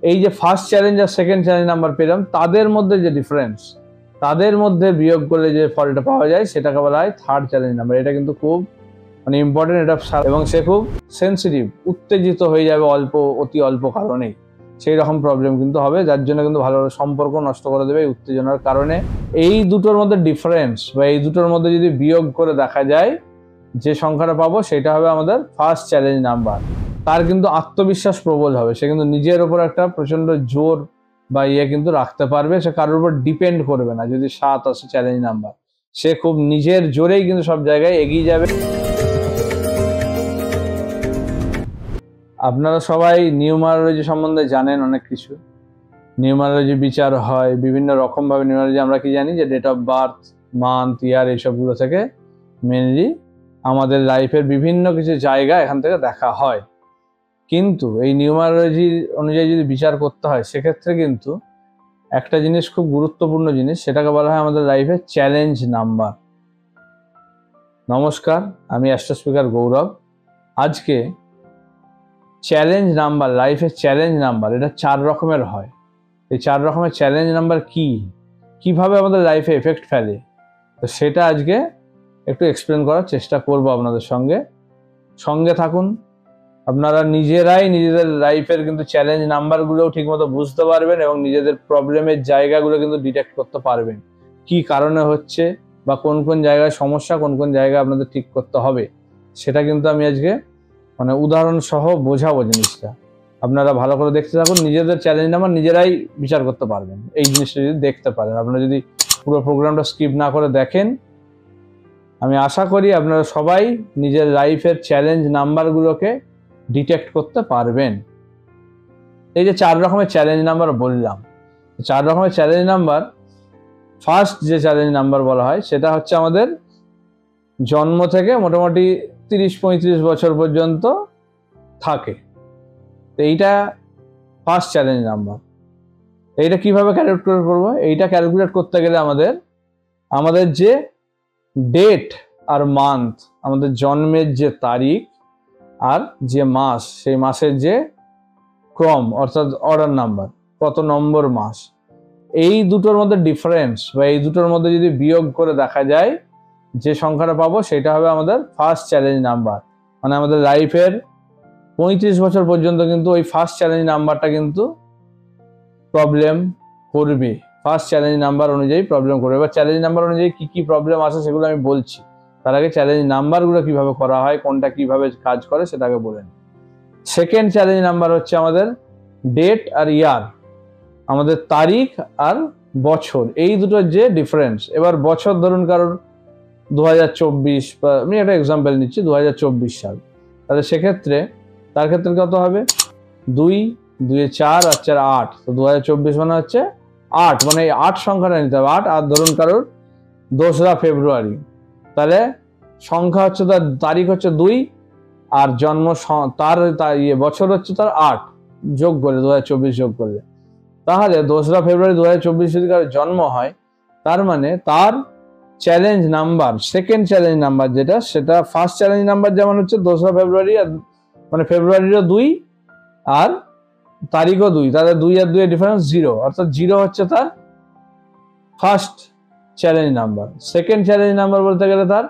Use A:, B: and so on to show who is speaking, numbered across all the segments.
A: এই যে first challenge আর second challenge number পেলাম, তাদের মধ্যে যে ডিফারেন্স, তাদের মধ্যে বিয়োগ করলে যে ফলটা পাওয়া যায় সেটাকে বলা হয় থার্ড চ্যালেঞ্জ নাম্বার। এটা কিন্তু খুব ইম্পর্টেন্ট, এটা এবং সে খুব সেন্সিটিভ, উত্তেজিত হয়ে যাবে অতি অল্প কারণেই, সেই রকম প্রবলেম কিন্তু হবে, যার জন্য কিন্তু ভালো সম্পর্ক নষ্ট করে দেবে এই উত্তেজনার কারণে। এই দুটোর মধ্যে ডিফারেন্স বা এই দুটোর মধ্যে যদি বিয়োগ করে দেখা যায় যে সংখ্যাটা পাবো সেটা হবে আমাদের ফার্স্ট চ্যালেঞ্জ নাম্বার। তার কিন্তু আত্মবিশ্বাস প্রবল হবে, সে কিন্তু নিজের ওপর একটা প্রচন্ড জোর বা কিন্তু রাখতে পারবে, সে কারোর উপর ডিপেন্ড করবে না। যদি 7 আসে চ্যালেঞ্জ নাম্বার, সে খুব নিজের জোরেই কিন্তু সব জায়গায় এগিয়ে যাবে। আপনারা সবাই নিউমারোলজি সম্বন্ধে জানেন অনেক কিছু। নিউমারোলজি বিচার হয় বিভিন্ন রকমভাবে। নিউমারোলজি আমরা কি জানি যে ডেট অফ বার্থ, মান্থ, ইয়ার এইসবগুলো থেকে মেনলি আমাদের লাইফের বিভিন্ন কিছু জায়গা এখান থেকে দেখা হয়। কিন্তু এই নিউমারোলজি অনুযায়ী যদি বিচার করতে হয় সেক্ষেত্রে কিন্তু একটা জিনিস খুব গুরুত্বপূর্ণ জিনিস, সেটাকে বলা হয় আমাদের লাইফের চ্যালেঞ্জ নাম্বার। নমস্কার, আমি অ্যাস্ট্রো স্পিকার গৌরব। আজকে চ্যালেঞ্জ নাম্বার, লাইফের চ্যালেঞ্জ নাম্বার, এটা 4 রকমের হয়। এই 4 রকমের চ্যালেঞ্জ নাম্বার কিভাবে আমাদের লাইফে এফেক্ট ফেলে, তো সেটা আজকে একটু এক্সপ্লেন করার চেষ্টা করব আপনাদের সঙ্গে থাকুন। আপনারা নিজেরাই নিজেদের লাইফের কিন্তু চ্যালেঞ্জ নাম্বারগুলোও ঠিকমতো বুঝতে পারবেন এবং নিজেদের প্রবলেমের জায়গাগুলো কিন্তু ডিটেক্ট করতে পারবেন, কি কারণে হচ্ছে বা কোন কোন জায়গায় সমস্যা, কোন কোন জায়গায় আপনাদের ঠিক করতে হবে, সেটা কিন্তু আমি আজকে উদাহরণ সহ বোঝাবো জিনিসটা। আপনারা ভালো করে দেখতে থাকুন, নিজেদের চ্যালেঞ্জ নাম্বার নিজেরাই বিচার করতে পারবেন এই জিনিসটা যদি দেখতে পারেন। আপনারা যদি পুরো প্রোগ্রামটা স্কিপ না করে দেখেন, আমি আশা করি আপনারা সবাই নিজের লাইফের চ্যালেঞ্জ নাম্বারগুলোকে ডিটেক্ট করতে পারবেন। এই যে 4 রকমের চ্যালেঞ্জ নাম্বার বললাম, 4 রকমের চ্যালেঞ্জ নাম্বার, ফার্স্ট যে চ্যালেঞ্জ নাম্বার বলা হয় সেটা হচ্ছে আমাদের জন্ম থেকে মোটামুটি 30-35 বছর পর্যন্ত থাকে। তো এইটা ফার্স্ট চ্যালেঞ্জ নাম্বার। এইটা কিভাবে ক্যালকুলেট করবো? এইটা ক্যালকুলেট করতে গেলে আমাদের যে ডেট আর মান্থ, আমাদের জন্মের যে তারিখ আর যে মাস, সেই মাসের যে ক্রম অর্থাৎ অর্ডার নাম্বার, কত নম্বর মাস, এই দুটোর মধ্যে ডিফারেন্স বা এই দুটোর মধ্যে যদি বিয়োগ করে দেখা যায় যে সংখ্যাটা পাবো সেটা হবে আমাদের ফার্স্ট চ্যালেঞ্জ নাম্বার। আমাদের লাইফের 35 বছর পর্যন্ত কিন্তু ওই ফার্স্ট চ্যালেঞ্জ নাম্বারটা কিন্তু প্রবলেম করবে। ফার্স্ট চ্যালেঞ্জ নাম্বার অনুযায়ী প্রবলেম করবে। এবার চ্যালেঞ্জ নাম্বার অনুযায়ী কি প্রবলেম আসে সেগুলো আমি বলছি, তার আগে চ্যালেঞ্জ নাম্বারগুলো কিভাবে করা হয়, কোনটা কিভাবে কাজ করে সেটাকে বলেন। সেকেন্ড চ্যালেঞ্জ নাম্বার হচ্ছে আমাদের ডেট আর ইয়ার, আমাদের তারিখ আর বছর, এই দুটোর যে ডিফারেন্স। এবার বছর ধরুন কারোর 2024, বা আমি একটা এক্সাম্পল নিচ্ছি 2024 সাল, তাহলে সেক্ষেত্রে তার ক্ষেত্রে কত হবে? 2, 2 4 আর 4 8। তো 2024 মানে হচ্ছে 8, মানে এই 8 সংখ্যাটা নিতে হবে। 8 আর ধরুন কারোর 2রা ফেব্রুয়ারি, তাহলে সংখ্যা হচ্ছে তার, তারিখ হচ্ছে 2 আর জন্ম তার বছর হচ্ছে তার 8, যোগ করলে 2024 যোগ করলে, তাহলে 2রা ফেব্রুয়ারি 2024 যদি কারোর জন্ম হয়, তার মানে তার challenge number, second challenge number যেটা, সেটা ফার্স্ট চ্যালেঞ্জ নাম্বার যেমন হচ্ছে 2রা ফেব্রুয়ারি, আর ফেব্রুয়ারিরও 2 আর তারিখও 2, তাহলে 2 আর 2 এর ডিফারেন্স 0, অর্থাৎ 0 হচ্ছে তার first challenge number. Second challenge number বলতে গেলে তার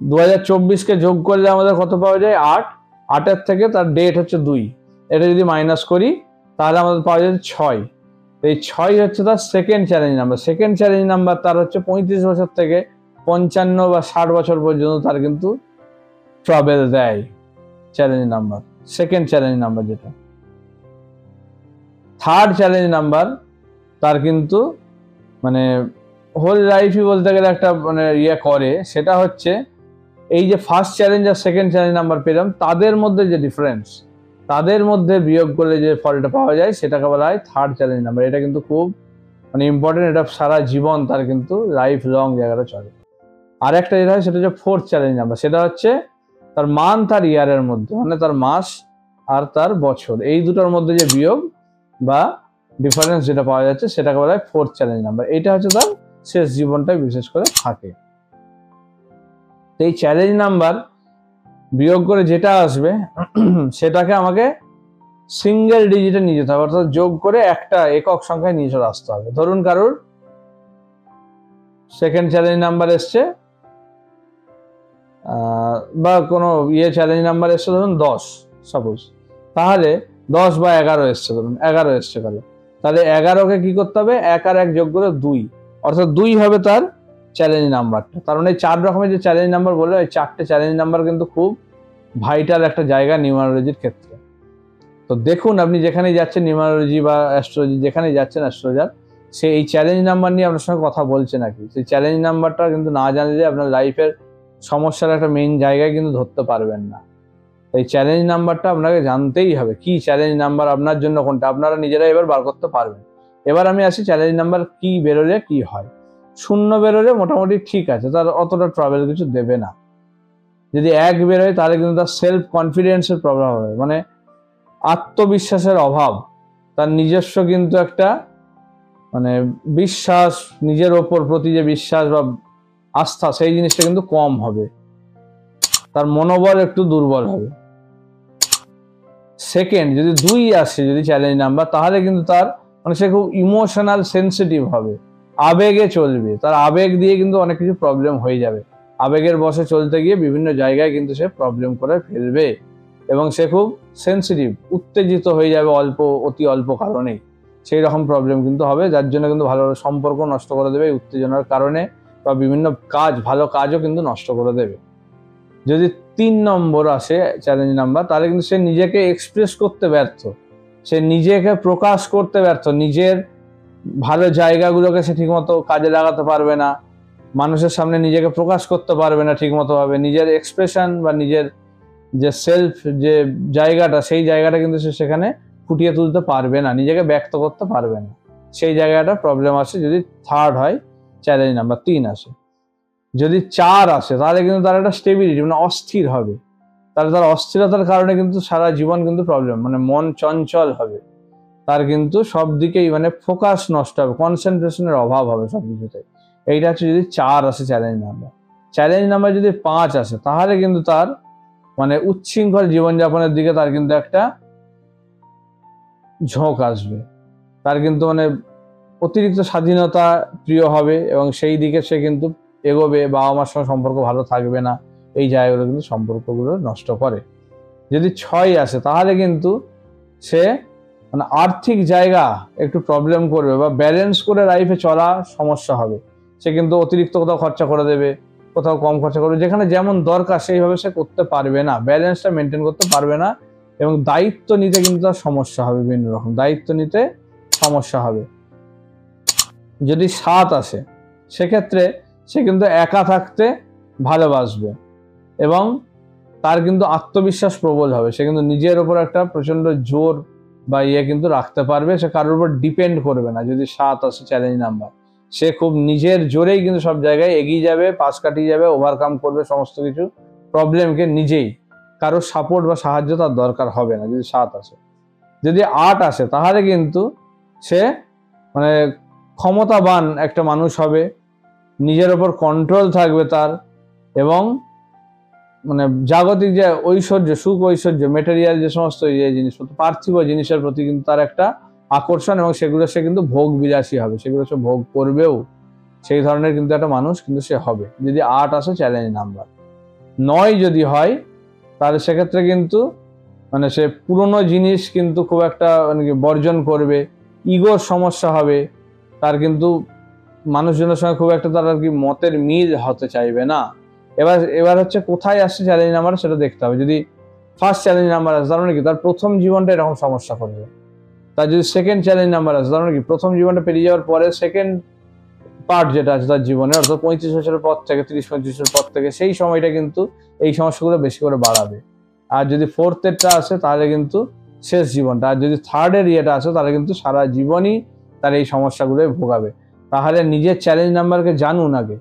A: 2024-কে যোগ করলে আমাদের কত পাওয়া যায়? 8, 8-এর থেকে তার ডেট হচ্ছে 2, এটা যদি মাইনাস করি তাহলে আমাদের পাওয়া যায় 6। এই 6 হচ্ছে তার second challenge number. Second challenge number তার হচ্ছে 35 বছর থেকে 55 বা 60 বছর পর্যন্ত তার কিন্তু ট্রাভেল দেয় challenge number, second challenge number যেটা। থার্ড চ্যালেঞ্জ নাম্বার তার কিন্তু হোল লাইফই বলতে গেলে একটা করে, সেটা হচ্ছে এই যে ফার্স্ট চ্যালেঞ্জ আর সেকেন্ড চ্যালেঞ্জ নাম্বার পেলাম, তাদের মধ্যে যে ডিফারেন্স, তাদের মধ্যে বিয়োগ করলে যে ফলটা পাওয়া যায় সেটাকে বলা হয় থার্ড চ্যালেঞ্জ নাম্বার। এটা কিন্তু খুব ইম্পর্টেন্ট, এটা সারা জীবন তার কিন্তু লাইফ লং জায়গাটা চলে। আর একটা যেটা হয় সেটা হচ্ছে ফোর্থ চ্যালেঞ্জ নাম্বার, সেটা হচ্ছে তার মান্থ আর ইয়ারের মধ্যে, তার মাস আর তার বছর, এই দুটোর মধ্যে যে বিয়োগ বা ডিফারেন্স যেটা পাওয়া যাচ্ছে সেটাকে বলা হয় ফোর্থ চ্যালেঞ্জ নাম্বার। এইটা হচ্ছে তার শেষ জীবনটাই বিশেষ করে থাকে। এই চ্যালেঞ্জ নাম্বার বিয়োগ করে যেটা আসবে সেটাকে আমাকে
B: সিঙ্গেল ডিজিটে নিয়ে যেতে হবে, অর্থাৎ যোগ করে একটা একক সংখ্যায় নিয়ে চলে আসতে হবে। ধরুন কারোর সেকেন্ড চ্যালেঞ্জ নাম্বার এসছে বা কোনো চ্যালেঞ্জ নাম্বার এসছে ধরুন 10 সাপোজ, তাহলে 10 বা 11 এসছে, ধরুন 11 এসছে কারো, তাহলে 11কে কি করতে হবে, 1 আর 1 যোগ করে 2, অর্থাৎ 2 হবে তার চ্যালেঞ্জ নাম্বারটা। তার মানে 4 রকমের যে চ্যালেঞ্জ নাম্বার বলে, ওই 4টে চ্যালেঞ্জ নাম্বার কিন্তু খুব ভাইটাল একটা জায়গা নিউমারোলজির ক্ষেত্রে। তো দেখুন আপনি যেখানেই যাচ্ছেন নিউমারোলজি বা অ্যাস্ট্রোলজি, যেখানেই যাচ্ছেন অ্যাস্ট্রোলজার, সে এই চ্যালেঞ্জ নাম্বার নিয়ে আপনার সঙ্গে কথা বলছে নাকি, সেই চ্যালেঞ্জ নাম্বারটা কিন্তু না জানলে আপনার লাইফের সমস্যার একটা মেইন জায়গায় কিন্তু ধরতে পারবেন না। এই চ্যালেঞ্জ নাম্বারটা আপনাকে জানতেই হবে, কি চ্যালেঞ্জ নাম্বার আপনার জন্য কোনটা, আপনারা নিজেরা এবার বার করতে পারবেন। এবার আমি আসি চ্যালেঞ্জ নাম্বার কি বেরোলে কি হয়। 0 বেরোলে মোটামুটি ঠিক আছে, তার অতটা ট্রাভেল কিছু দেবে না। যদি 1 বেরোয় তাহলে কিন্তু তার সেলফ কনফিডেন্সের প্রবলেম হবে, মানে আত্মবিশ্বাসের অভাব, তার নিজস্ব কিন্তু একটা মানে বিশ্বাস, নিজের ওপর প্রতি যে বিশ্বাস বা আস্থা, সেই জিনিসটা কিন্তু কম হবে, তার মনোবল একটু দুর্বল হবে। সেকেন্ড যদি 2 আসে যদি চ্যালেঞ্জ নাম্বার, তাহলে কিন্তু তার মানে সে খুব ইমোশনাল সেন্সিটিভ হবে, আবেগে চলবে, তার আবেগ দিয়ে কিন্তু অনেক কিছু প্রবলেম হয়ে যাবে, আবেগের বশে চলতে গিয়ে বিভিন্ন জায়গায় কিন্তু সে প্রবলেম করে ফেলবে, এবং সে খুব সেন্সিটিভ, উত্তেজিত হয়ে যাবে অতি অল্প কারণেই, সেই রকম প্রবলেম কিন্তু হবে, যার জন্য কিন্তু ভালো সম্পর্ক নষ্ট করে দেবে এই উত্তেজনার কারণে, বা বিভিন্ন ভালো কাজও কিন্তু নষ্ট করে দেবে। যদি 3 নম্বর আসে চ্যালেঞ্জ নাম্বার, তাহলে কিন্তু সে নিজেকে এক্সপ্রেস করতে ব্যর্থ, সে নিজেকে প্রকাশ করতে ব্যর্থ, নিজের ভালো জায়গাগুলোকে সে ঠিকমতো কাজে লাগাতে পারবে না, মানুষের সামনে নিজেকে প্রকাশ করতে পারবে না ঠিকমতো ভাবে, নিজের এক্সপ্রেশন বা নিজের যে সেলফ যে জায়গাটা, সেই জায়গাটা কিন্তু সে সেখানে ফুটিয়ে তুলতে পারবে না, নিজেকে ব্যক্ত করতে পারবে না, সেই জায়গাটা প্রবলেম আসে যদি থার্ড হয়, চ্যালেঞ্জ নাম্বার 3 আসে। যদি 4 আসে তাহলে কিন্তু তার একটা স্টেবিলিটি, মানে অস্থির হবে, তাহলে তার অস্থিরতার কারণে কিন্তু সারা জীবন কিন্তু প্রবলেম, মানে মন চঞ্চল হবে, তার কিন্তু সব দিকেই মানে ফোকাস নষ্ট হবে, কনসেন্ট্রেশনের অভাব হবে সব কিছুতে। এইটা হচ্ছে যদি 4 আসে চ্যালেঞ্জ নাম্বার। চ্যালেঞ্জ নাম্বার যদি 5 আসে, তাহলে কিন্তু তার মানে উচ্ছৃঙ্খল জীবনযাপনের দিকে তার কিন্তু একটা ঝোঁক আসবে, তার কিন্তু মানে অতিরিক্ত স্বাধীনতা প্রিয় হবে, এবং সেই দিকে সে কিন্তু এগোবে, বাবা মার সঙ্গে সম্পর্ক ভালো থাকবে না, এই জায়গাগুলো কিন্তু সম্পর্কগুলো নষ্ট করে। যদি 6 আসে, তাহলে কিন্তু সে মানে আর্থিক জায়গা একটু প্রবলেম করবে, বা ব্যালেন্স করে লাইফে চলা সমস্যা হবে, সে কিন্তু অতিরিক্ত কোথাও খরচা করে দেবে, কোথাও কম খরচা করবে, যেখানে যেমন দরকার সেইভাবে সে করতে পারবে না, ব্যালেন্সটা মেনটেন করতে পারবে না, এবং দায়িত্ব নিতে কিন্তু তার সমস্যা হবে, বিভিন্ন রকম দায়িত্ব নিতে সমস্যা হবে। যদি 7 আসে, সেক্ষেত্রে সে কিন্তু একা থাকতে ভালোবাসবে, এবং তার কিন্তু আত্মবিশ্বাস প্রবল হবে, সে কিন্তু নিজের ওপর একটা প্রচন্ড জোর বা কিন্তু রাখতে পারবে, সে কারোর উপর ডিপেন্ড করবে না। যদি 7 আসে চ্যালেঞ্জ নাম্বার, সে খুব নিজের জোরেই কিন্তু সব জায়গায় এগিয়ে যাবে, পাশ কাটিয়ে যাবে, ওভারকাম করবে সমস্ত কিছু প্রবলেমকে নিজেই, কারোর সাপোর্ট বা সাহায্য তার দরকার হবে না যদি 7 আসে। যদি 8 আসে, তাহলে কিন্তু সে মানে ক্ষমতাবান একটা মানুষ হবে, নিজের ওপর কন্ট্রোল থাকবে তার, এবং মানে জাগতিক যে ঐশ্বর্য, সুখ ঐশ্বর্য, মেটেরিয়াল যে সমস্ত জিনিসপত্র, পার্থিব জিনিসের প্রতি কিন্তু তার একটা আকর্ষণ, এবং সেগুলো সে কিন্তু ভোগ বিলাসী হবে, সেগুলো সে ভোগ করবেও, সেই ধরনের কিন্তু একটা মানুষ কিন্তু সে হবে যদি 8 আসে চ্যালেঞ্জ নাম্বার। 9 যদি হয়, তাহলে সেক্ষেত্রে কিন্তু মানে সে পুরনো জিনিস কিন্তু খুব একটা মানে বর্জন করবে, ইগোর সমস্যা হবে, তার কিন্তু মানুষজনের সঙ্গে খুব একটা তার আর কি মতের মিল হতে চাইবে না। এবার হচ্ছে কোথায় আসছে চ্যালেঞ্জ নাম্বার সেটা দেখতে হবে। যদি ফার্স্ট চ্যালেঞ্জ নাম্বার আসে, তার মানে কি তার প্রথম জীবনটা এরকম সমস্যা করবে। তার যদি সেকেন্ড চ্যালেঞ্জ নাম্বার আসে, তার মানে কি প্রথম জীবনটা পেরিয়ে যাওয়ার পরে সেকেন্ড পার্ট যেটা আছে তার জীবনে, অর্থাৎ 35 বছরের পর থেকে, 30-35 বছরের পর থেকে, সেই সময়টা কিন্তু এই সমস্যাগুলো বেশি করে বাড়াবে। আর যদি ফোর্থেরটা আসে, তাহলে কিন্তু শেষ জীবনটা, আর যদি থার্ডের ইয়েটা আসে, তাহলে কিন্তু সারা জীবনই তার এই সমস্যাগুলোয় ভোগাবে। তাহলে নিজের চ্যালেঞ্জ নাম্বারকে জানুন আগে,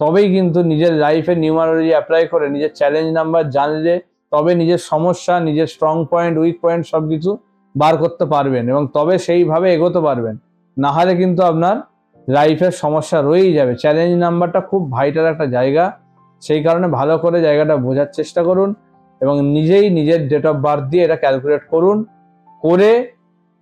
B: তবেই কিন্তু নিজের লাইফে নিউমারোলজি অ্যাপ্লাই করে নিজের চ্যালেঞ্জ নাম্বার জানলে তবে নিজের সমস্যা, নিজের স্ট্রং পয়েন্ট, উইক পয়েন্ট সবকিছু বার করতে পারবেন, এবং তবে সেইভাবে এগোতে পারবেন। না হলে কিন্তু আপনার লাইফের সমস্যা রয়েই যাবে। চ্যালেঞ্জ নাম্বারটা খুব ভাইটাল একটা জায়গা, সেই কারণে ভালো করে জায়গাটা বোঝার চেষ্টা করুন, এবং নিজেই নিজের ডেট অফ বার্থ দিয়ে এটা ক্যালকুলেট করুন,
A: করে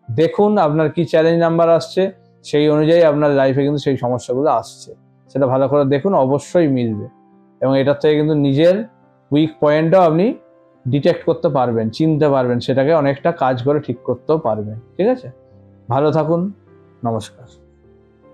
A: দেখুন আপনার কি চ্যালেঞ্জ নাম্বার আসছে, সেই অনুযায়ী আপনার লাইফে কিন্তু সেই সমস্যাগুলো আসছে, সেটা ভালো করে দেখুন, অবশ্যই মিলবে। এবং এটার থেকে কিন্তু নিজের উইক পয়েন্টটাও আপনি ডিটেক্ট করতে পারবেন, চিনতে পারবেন, সেটাকে অনেকটা কাজ করে ঠিক করতেও পারবেন। ঠিক আছে, ভালো থাকুন, নমস্কার।